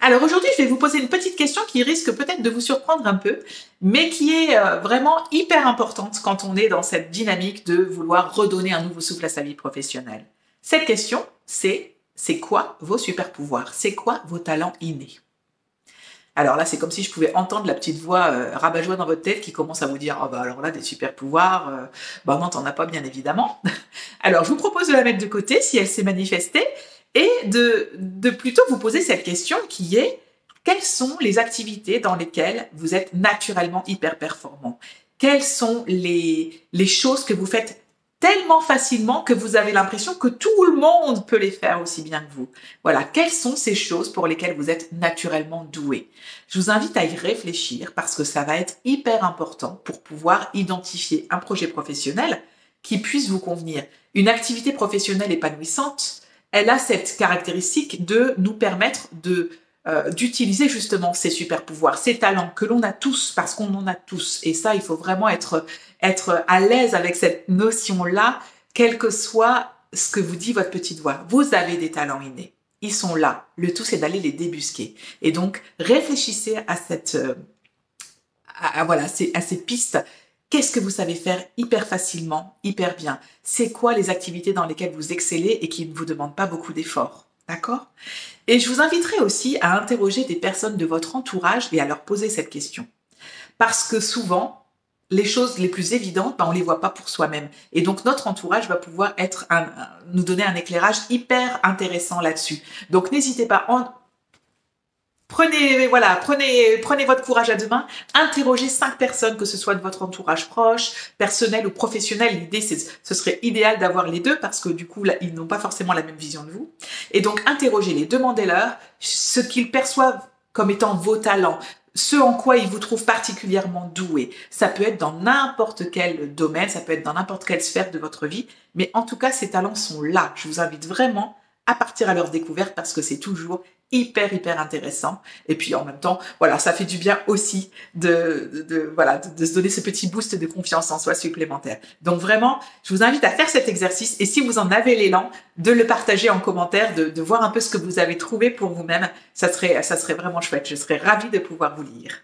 Alors aujourd'hui, je vais vous poser une petite question qui risque peut-être de vous surprendre un peu, mais qui est vraiment hyper importante quand on est dans cette dynamique de vouloir redonner un nouveau souffle à sa vie professionnelle. Cette question, c'est quoi vos super pouvoirs? C'est quoi vos talents innés? Alors là, c'est comme si je pouvais entendre la petite voix rabat-joie dans votre tête qui commence à vous dire « Oh bah alors là, des super pouvoirs, bah non, t'en as pas bien évidemment. » Alors, je vous propose de la mettre de côté si elle s'est manifestée et de plutôt vous poser cette question qui est « Quelles sont les activités dans lesquelles vous êtes naturellement hyper performant? Quelles sont les choses que vous faites tellement facilement que vous avez l'impression que tout le monde peut les faire aussi bien que vous. Voilà, quelles sont ces choses pour lesquelles vous êtes naturellement doué? Je vous invite à y réfléchir parce que ça va être hyper important pour pouvoir identifier un projet professionnel qui puisse vous convenir. Une activité professionnelle épanouissante, elle a cette caractéristique de nous permettre d'utiliser justement ces super pouvoirs, ces talents que l'on a tous parce qu'on en a tous. Et ça, il faut vraiment être à l'aise avec cette notion-là, quel que soit ce que vous dit votre petite voix. Vous avez des talents innés. Ils sont là. Le tout, c'est d'aller les débusquer. Et donc, réfléchissez à ces pistes. Qu'est-ce que vous savez faire hyper facilement, hyper bien? C'est quoi les activités dans lesquelles vous excellez et qui ne vous demandent pas beaucoup d'efforts? D'accord? Et je vous inviterai aussi à interroger des personnes de votre entourage et à leur poser cette question. Parce que souvent, les choses les plus évidentes, on ne les voit pas pour soi-même. Et donc, notre entourage va pouvoir nous donner un éclairage hyper intéressant là-dessus. Donc, n'hésitez pas, prenez votre courage à deux mains, interrogez 5 personnes, que ce soit de votre entourage proche, personnel ou professionnel. L'idée, ce serait idéal d'avoir les deux parce que du coup, là, ils n'ont pas forcément la même vision de vous. Et donc, interrogez-les, demandez-leur ce qu'ils perçoivent comme étant vos talents, ce en quoi ils vous trouvent particulièrement doué. Ça peut être dans n'importe quel domaine, ça peut être dans n'importe quelle sphère de votre vie, mais en tout cas, ces talents sont là. Je vous invite vraiment à partir à leur découverte parce que c'est toujours hyper intéressant. Et puis en même temps, voilà, ça fait du bien aussi de se donner ce petit boost de confiance en soi supplémentaire. Donc vraiment, je vous invite à faire cet exercice et si vous en avez l'élan, de le partager en commentaire, de voir un peu ce que vous avez trouvé pour vous-même. Ça serait vraiment chouette. Je serais ravie de pouvoir vous lire.